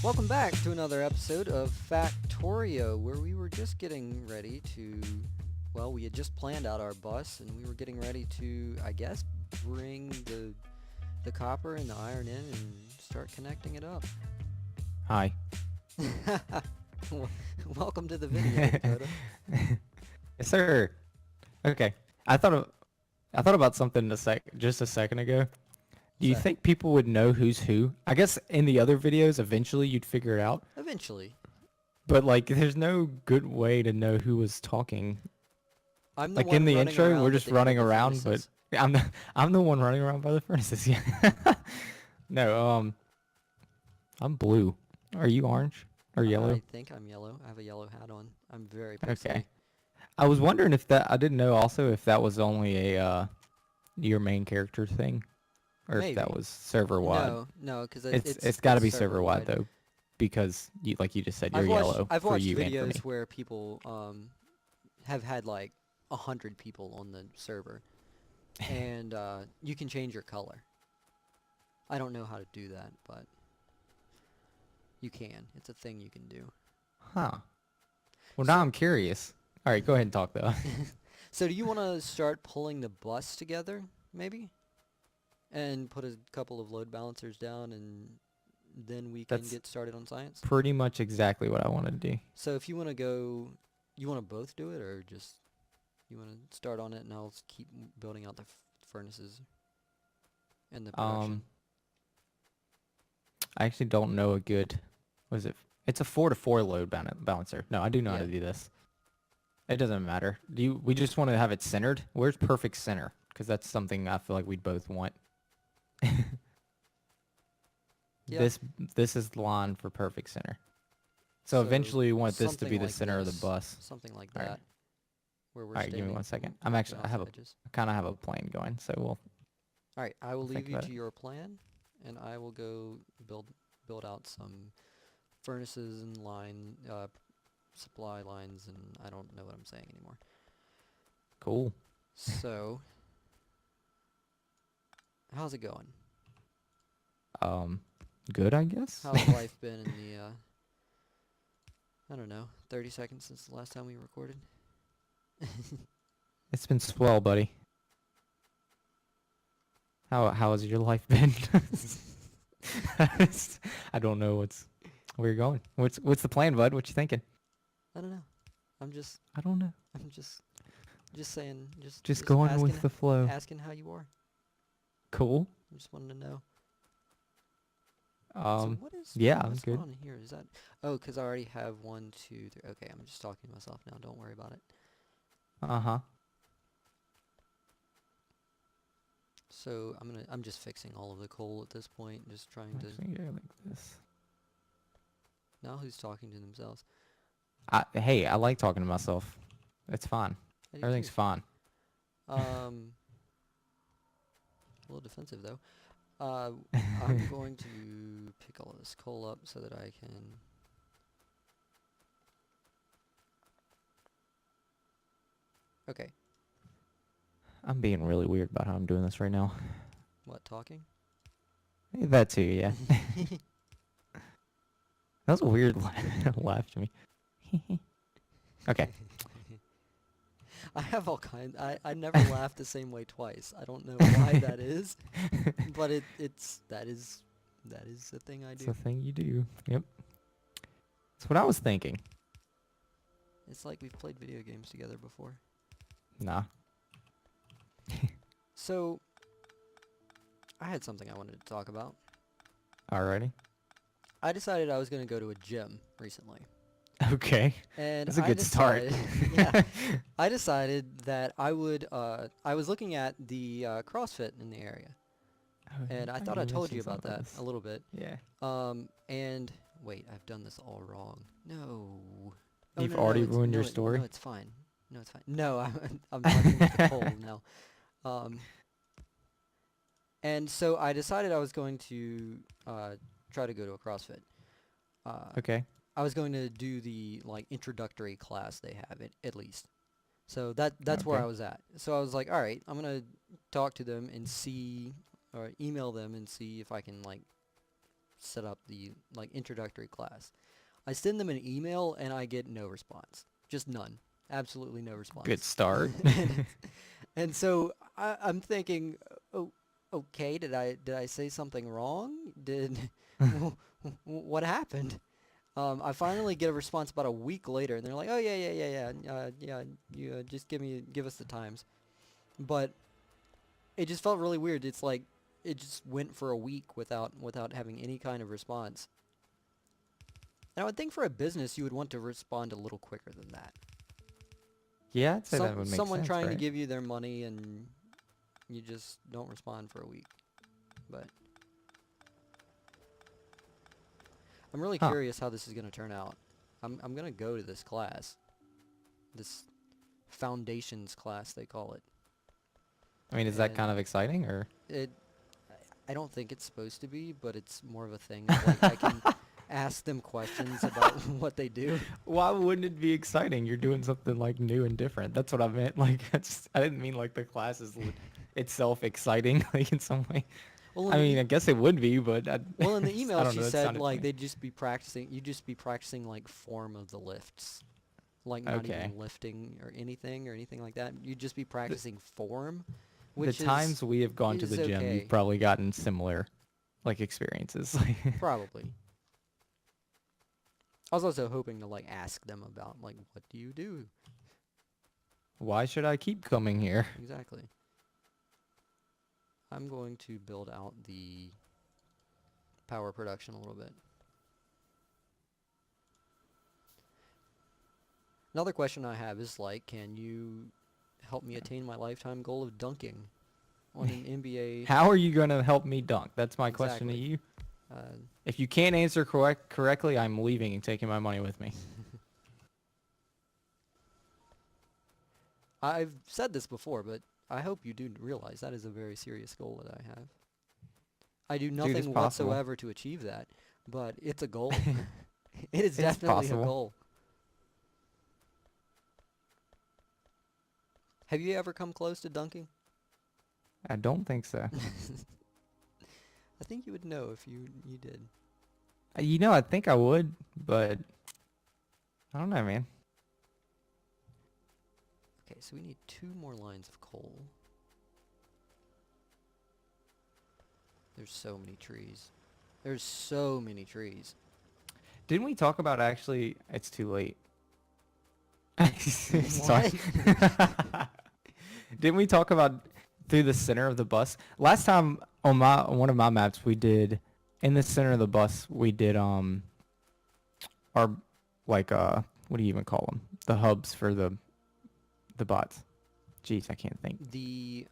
Welcome back to another episode of Factorio, where we were just getting ready to, well, we had just planned out our bus, and we were getting ready to, I guess, bring the copper and the iron in and start connecting it up. Hi. Welcome to the video, Dakota. Yes, sir. Okay. I thought about something just a second ago. Do you think people would know who's who? I guess in the other videos, eventually you'd figure it out. Eventually. But like, there's no good way to know who was talking. I'm the Like one in the running intro, around we're at just the end of running the around, furnaces. but I'm the one running around by the furnaces. Yeah. No, I'm blue. Are you orange or yellow? I think I'm yellow. I have a yellow hat on. I'm very pixely. Okay. I was wondering if I didn't know also if that was only a your main character thing, or if that Maybe. was server wide. No, because It's got to be server wide though, because like you just said, you're yellow I've for watched you and for videos me. where people have had like 100 people on the server, and you can change your color. I don't know how to do that, but you can. It's a thing you can do. Huh. Well, So- now I'm curious. All right, go ahead and talk though. So do you want to start pulling the bus together, maybe? And put a couple of load balancers down, and then we can That's get started on science? pretty much exactly what I want to do. So if you want to go, you want to both do it, or just you want to start on it and I'll keep building out the furnaces and the production? I actually don't know a good. What is it? It's a 4-to-4 load balancer. No, I do know how Yeah. to do this. It doesn't matter. We just want to have it centered? Where's perfect center? Because that's something I feel like we'd both want. Yeah. This is the line for perfect center. So eventually we want this to something be the like center of the this, bus. Something like Alright. that. Where we're Alright, give me standing 1 second. from I the have a edges. kind of have a plan going, so we'll. Alright, I will I'll think leave you about to it. your plan, and I will go build out some furnaces and supply lines, and I don't know what I'm saying anymore. Cool. So, how's it going? Good, I guess. How's life been in the, I don't know, 30 seconds since the last time we recorded? It's been swell, buddy. How has your life been? I don't know where you're going. What's the plan, bud? What you thinking? I don't know. I don't know. I'm just saying, Just going asking, with the flow. asking how you are. Cool. I just wanted to know. So what is yeah, I'm what's good. going on here? Is that because I already have 1, 2, 3. Okay, I'm just talking to myself now. Don't worry about it. Uh-huh. So I'm just fixing all of the coal at this point, just trying to. Actually, yeah, like this. Now who's talking to themselves? Hey, I like talking to myself. It's fine. I do Everything's too. fine. A little defensive though. I'm going to pick all of this coal up so that I can. Okay. I'm being really weird about how I'm doing this right now. What, talking? That too, yeah. That was a weird laugh to me. Okay. I have all kinds. I never laugh the same way twice. I don't know why that is, but that is the thing I It's do. the thing you do. Yep. That's what I was thinking. It's like we've played video games together before. Nah. So, I had something I wanted to talk about. Alrighty. I decided I was going to go to a gym recently. Okay. And That's a good start. Yeah, I decided that I would, I was looking at the CrossFit in the area. And I thought I told you about that a little bit. Yeah. And, wait, I've done this all wrong. No. Oh, You've no, already it's- ruined no, your story? No, it's fine. No, it's fine. No, I'm talking about the poll now. And so I decided I was going to try to go to a CrossFit. Okay. I was going to do the introductory class they have at least. So that's where Okay. I was at. So I was like, all right, I'm gonna talk to them and see, or email them and see if I can set up the like introductory class. I send them an email and I get no response. Just none. Absolutely no Good response. start. and and so I'm thinking, oh, okay, did I say something wrong? Did what happened? I finally get a response about a week later, and they're like, "Oh yeah. You just give us the times." But it just felt really weird. It's like it just went for a week without having any kind of response. And I would think for a business you would want to respond a little quicker than that. Yeah, I'd say that would make Someone sense, trying to right? give you their money and you just don't respond for a week. But I'm really Huh. curious how this is going to turn out. I'm going to go to this class. This foundations class they call it. I mean, is that kind And of exciting or? it I don't think it's supposed to be, but it's more of a thing of like I can ask them questions about what they do. Why wouldn't it be exciting? You're doing something like new and different. That's what I meant. Like, I didn't mean like the class is itself exciting, like in some way. Well, I in the mean, I guess it would be, but well, in the email I don't she know. That said sounded like funny. they'd just be practicing. You'd just be practicing like form of the lifts, like not Okay. even lifting or anything like that. You'd just be The, practicing form, the which times we have gone to the is gym, you've okay, probably gotten similar, like experiences. probably. I was also hoping to like ask them about like what do you do Why should I keep coming here? exactly. I'm going to build out the power production a little bit. Another question I have is like, can you help me attain my lifetime goal of dunking on an NBA? How are you going to help me dunk? That's my question to Exactly. you. Uh, If you can't answer correctly, I'm leaving and taking my money with me. I've said this before, but I hope you do realize that is a very serious goal that I have. I do Dude, it's nothing possible. whatsoever to achieve that, but it's a goal. It is It's definitely a possible. goal. Have you ever come close to dunking? I don't think so. I think you would know if you did. I think I would, but I don't know, man. Okay, so we need 2 more lines of coal. There's so many trees. There's so many trees. Didn't we talk about actually? It's too late. Sorry. What? Didn't we talk about through the center of the bus? Last time on one of my maps we did in the center of the bus we did our like what do you even call them? The hubs for the bots. Jeez, I can't think. The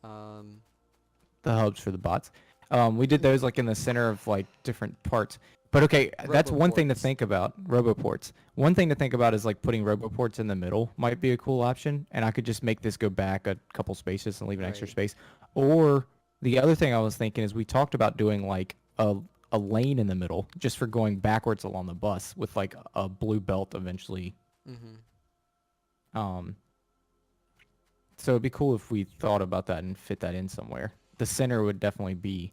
The hubs for the bots. We did those like in the center of like different parts. But okay, that's one thing to roboports. think about. Roboports. One thing to think about is like putting roboports in the middle might be a cool option, and I could just make this go back a couple spaces and leave an extra Right. space. Or the other thing I was thinking is we talked about doing like a lane in the middle just for going backwards along the bus with like a blue belt eventually. Mm-hmm. Um, so it'd be cool if we thought about that and fit that in somewhere. The center would definitely be.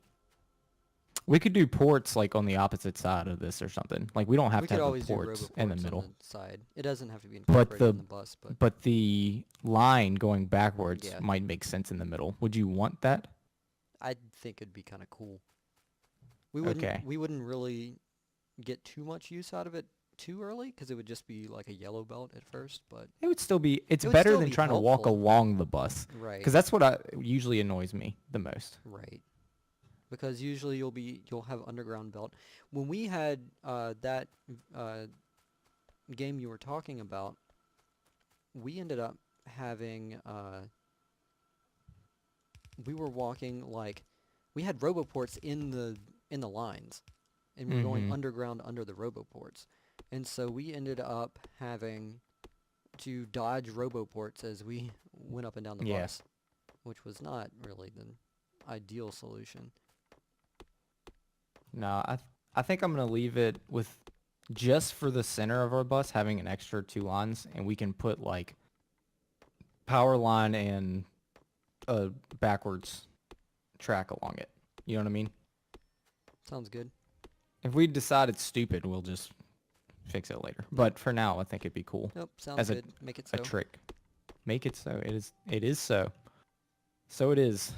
We could do ports like on the opposite side of this or something. Like we don't have We to could have the always do ports in the roboports on middle. the side. It doesn't have to be But incorporated the in the bus, but but the line going backwards yeah, might make sense in the middle. Would you want that? I think it'd be kind of cool. We wouldn't Okay. we wouldn't really get too much use out of it too early because it would just be like a yellow belt at first, but It would still be it's it would better still than be trying to walk helpful. along the bus Right. cuz that's what usually annoys me the most. Right. Because usually you'll have underground belt. When we had that uh, game you were talking about, we ended up having we were walking like we had roboports in the lines, and we were going Mhm. underground under the roboports, and so we ended up having to dodge roboports as we went up and down the Yeah. bus, which was not really the ideal solution. No, I think I'm going to leave it with just for the center of our bus having an extra 2 lines and we can put like power line and a backwards track along it. You know what I mean? Sounds good. If we decide it's stupid, we'll just fix it later. But for now, I think it'd be cool Nope, sounds as good. Make it a so. trick. Make it so. It is. It is so. So it is.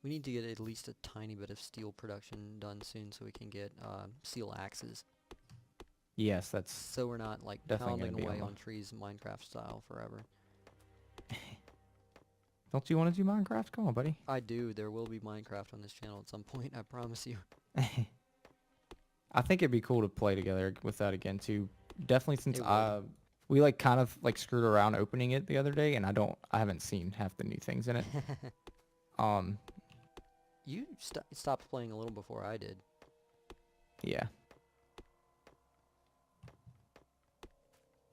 We need to get at least a tiny bit of steel production done soon so we can get steel axes. Yes, that's So we're not like definitely gonna pounding be away on on trees Minecraft style forever. Don't you want to do Minecraft? Come on, buddy. I do. There will be Minecraft on this channel at some point, I promise you. I think it'd be cool to play together with that again too. Definitely since It would. we like kind of like screwed around opening it the other day, and I haven't seen half the new things in it. Um, You stopped playing a little before I did. yeah.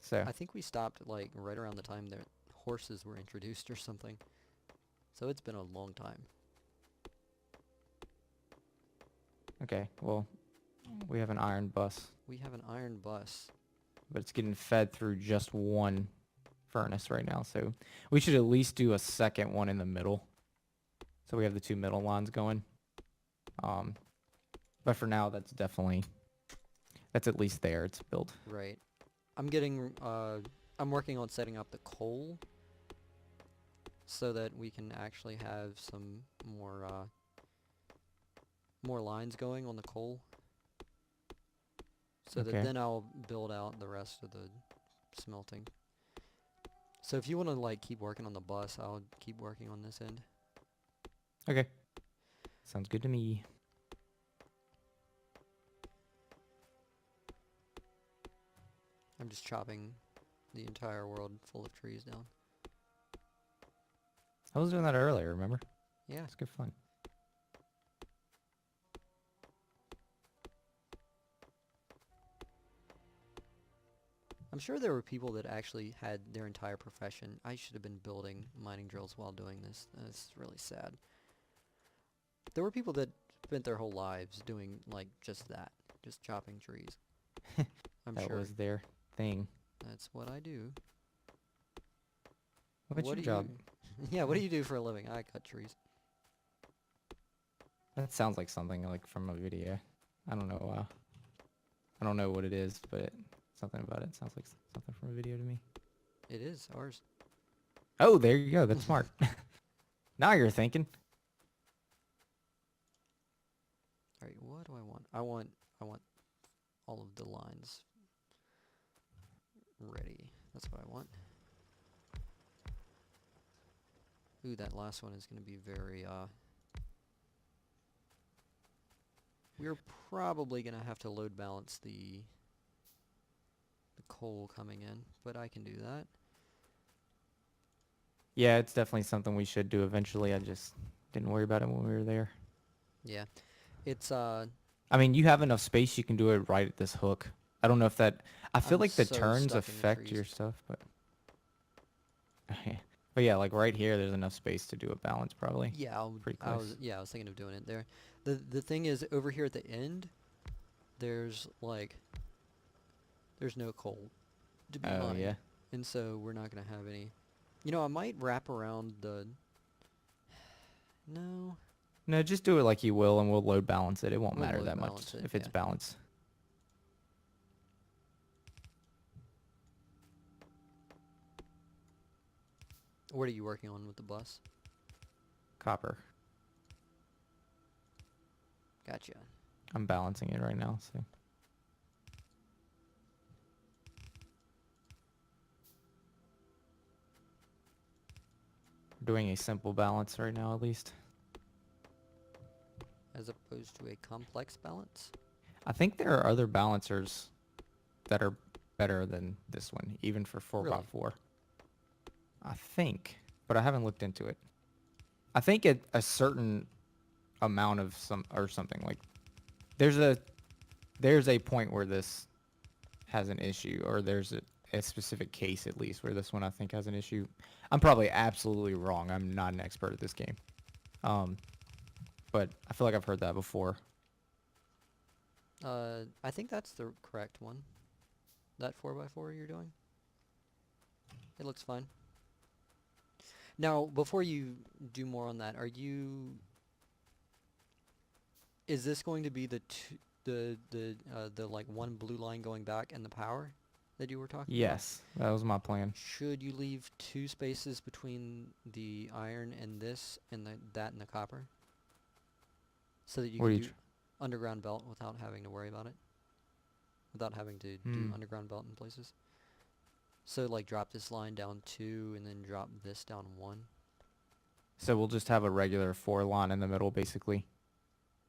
So I think we stopped like right around the time that horses were introduced or something. So it's been a long time. okay, well, we have an iron bus, We have an iron bus. but it's getting fed through just one furnace right now. So we should at least do a second one in the middle. So we have the two middle lines going. But for now, that's at least there. It's built. Right. I'm working on setting up the coal so that we can actually have some more lines going on the coal. So that Okay. then I'll build out the rest of the smelting. So if you want to like keep working on the bus, I'll keep working on this end. Okay. Sounds good to me. I'm just chopping the entire world full of trees down. I was doing that earlier, remember? Yeah. It's good fun. I'm sure there were people that actually had their entire profession. I should have been building mining drills while doing this. That's really sad. There were people that spent their whole lives doing like just that, just chopping trees. I'm That sure was their thing. that's what I do. What's your do job? Yeah, what do you do for a living? I cut trees. That sounds like something like from a video. I don't know. I don't know what it is, but something about it sounds like something from a video to me. It is ours. Oh, there you go. That's smart. Now you're thinking. All right, what do I want? I want all of the lines ready. That's what I want. Ooh, that last one is going to be very we're probably going to have to load balance the coal coming in, but I can do that. Yeah, it's definitely something we should do eventually. I just didn't worry about it when we were there. Yeah. It's I mean, you have enough space, you can do it right at this hook. I don't know if that... I feel I'm like the so turns stuck in the affect trees. your stuff, but... But yeah, like right here, there's enough space to do a balance probably. Yeah, Pretty I close. was thinking of doing it there. The thing is over here at the end there's no coal to be Oh, mined. yeah. And so we're not going to have any. You know, I might wrap around the No. No, just do it like you will, and we'll load balance it. It won't We'll matter load that much balance it, if it's yeah. balanced. What are you working on with the bus? Copper. Gotcha. I'm balancing it right now, so... We're doing a simple balance right now, at least. As opposed to a complex balance? I think there are other balancers that are better than this one, even for 4x4. I think, but I haven't looked into it. I think at a certain amount of something like there's a point where this has an issue, or there's a specific case at least where this one I think has an issue. I'm probably absolutely wrong. I'm not an expert at this game. But I feel like I've heard that before. I think that's the correct one. That 4x4 you're doing? It looks fine. Now, before you do more on that, Is this going to be the like one blue line going back and the power that you were talking about? Yes, that was my plan. Should you leave 2 spaces between the iron and this and that and the copper? So that you What are can you? do underground belt without having to worry about it? Without having to do Hmm. underground belt in places? So like drop this line down 2 and then drop this down 1? So we'll just have a regular 4 line in the middle, basically.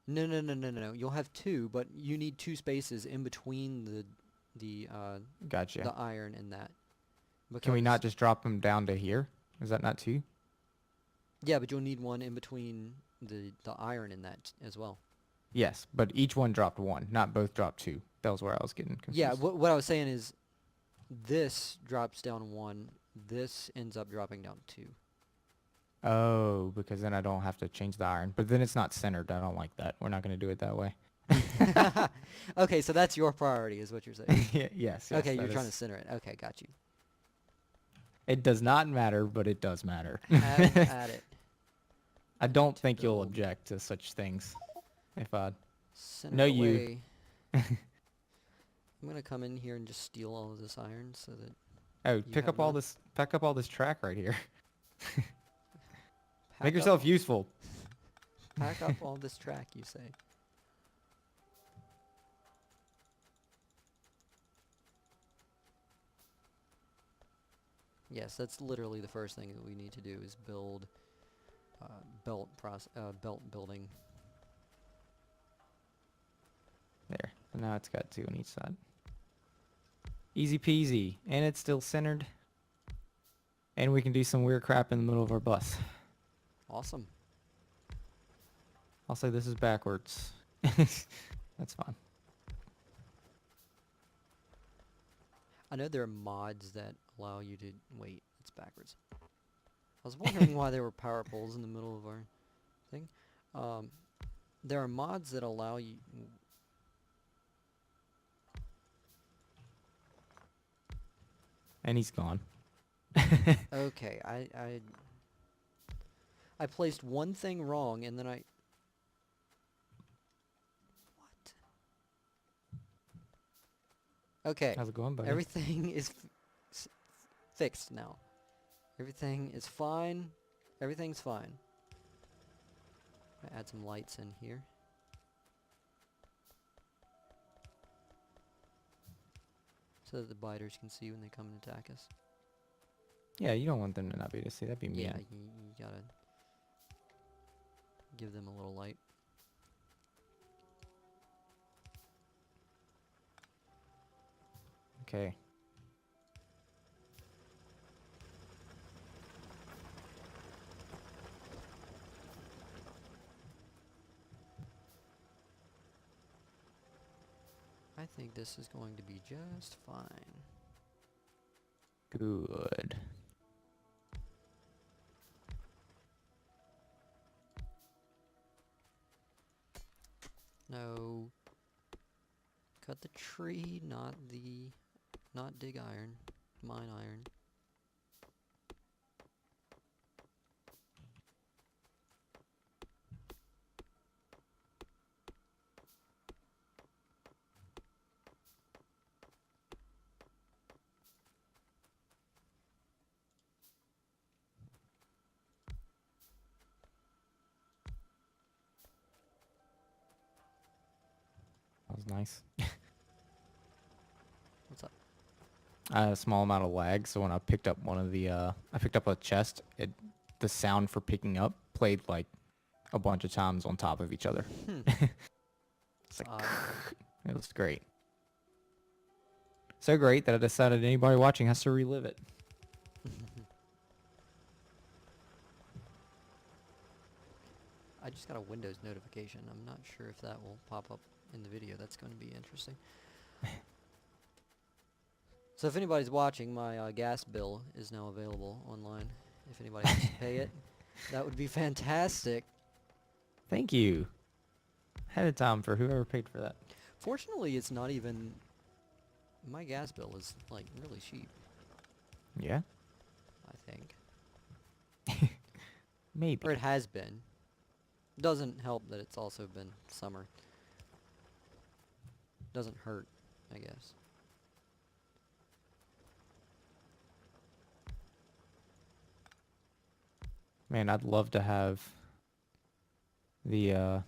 No, no, no, no, no, no. You'll have 2, but you need 2 spaces in between Gotcha. the iron and that. Can we not Because just drop them down to here? Is that not 2? yeah, but you'll need one in between the iron and that as well. Yes, but each one dropped 1, not both dropped 2. That was where I was getting confused. Yeah, what I was saying is this drops down 1, this ends up dropping down 2. Oh, because then I don't have to change the iron. But then it's not centered. I don't like that. We're not going to do it that way. Okay, so that's your priority is what you're saying. Yes. Okay, you're that trying to is- center it. Okay, got you. It does not matter, but it does matter. Have at it. I don't think you'll build. object to such things. If I... Center No, it you. away. I'm gonna come in here and just steal all of this iron so that Oh, pick have up all none? this. Pack up all this track right here. pack Make up yourself all- useful. Pack up all this track, you say. Yes, that's literally the first thing that we need to do is build belt building. There. So now it's got 2 on each side. Easy peasy. And it's still centered. And we can do some weird crap in the middle of our bus. Awesome. I'll say this is backwards. That's fine. I know there are mods that allow you to wait. It's backwards. I was wondering why there were power poles in the middle of our thing. There are mods that allow you. And he's gone. Okay, I placed one thing wrong and then I. What? Okay. How's it going, buddy? Everything is fixed now. Everything is fine. Everything's fine. Add some lights in here. So that the biters can see when they come and attack us. Yeah, you don't want them to not be able to see. That'd be mean. Yeah, you gotta give them a little light. Okay. I think this is going to be just fine. Good. No. Cut the tree, not dig iron. Mine iron. That was nice. What's up? I had a small amount of lag, so when I picked up I picked up a chest, the sound for picking up played like a bunch of times on top of each other. It's like, Odd. it was great. So great that I decided anybody watching has to relive it. I just got a Windows notification. I'm not sure if that will pop up in the video. That's going to be interesting. So if anybody's watching, my gas bill is now available online. If anybody wants to pay it, that would be fantastic. Thank you. Ahead of time for whoever paid for that. Fortunately, it's not even... My gas bill is, like, really cheap, Yeah? I think. Maybe. Or it has been. Doesn't help that it's also been summer. Doesn't hurt, I guess. Man, I'd love to have the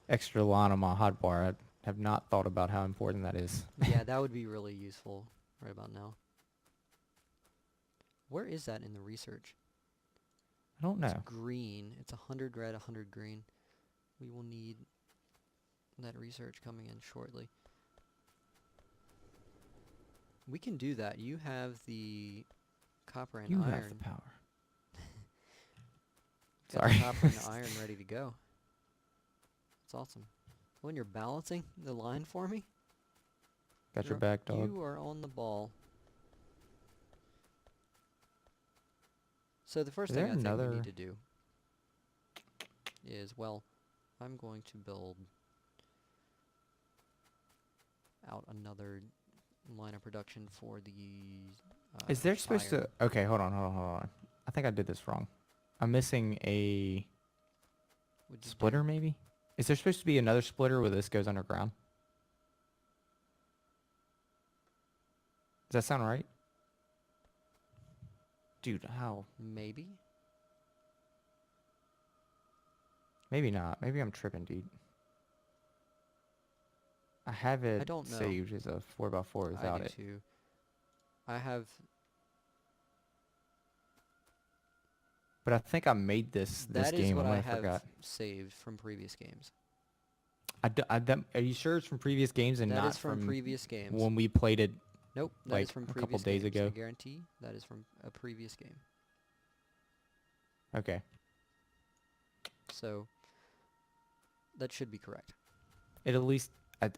extra line on my hotbar. I have not thought about how important that is. Yeah, that would be really useful right about now. Where is that in the research? I don't It's know. green. It's 100 red, 100 green. We will need that research coming in shortly. We can do that. You have the copper and You iron. have the power. Got Sorry. the copper and iron ready to go. That's awesome. When you're balancing the line for me, Got your back, dog. you are on the ball. So the first Is thing there I think we another- need to do is, well, I'm going to build out another line of production for the Is there supposed iron. to... Okay, hold on. I think I did this wrong. I'm missing a What'd you do? splitter, maybe? Is there supposed to be another splitter where this goes underground? Does that sound right? Dude, how? Maybe. Maybe not. Maybe I'm tripping, dude. I have it don't know. saved as a 4x4 without I do it. too. I have. But I think I made this That is game. what I I have forgot. saved from previous games. Are you sure it's from previous games and That not is from previous games. when we played it? Nope, that like, is from a previous couple days games. ago? I guarantee that is from a previous game. Okay. So that should be correct. It at least It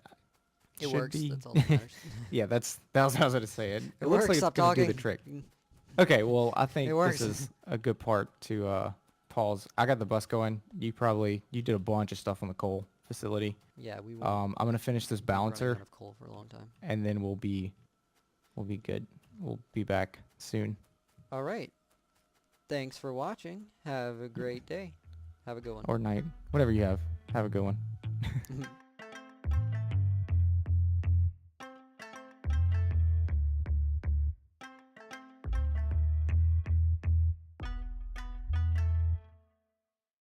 should works. be. That's all that matters. Yeah, that was what I was going to say. It It looks works. like Stop it's going to talking. do the trick. Okay, well, I think It this works. is a good part to pause. I got the bus going. You did a bunch of stuff on the coal facility. Yeah, we won't I'm gonna finish this be running balancer, out of coal for a long time. and then we'll be good. We'll be back soon. All right. Thanks for watching. Have a great day. Have a good one. Or night, whatever you have. Have a good one.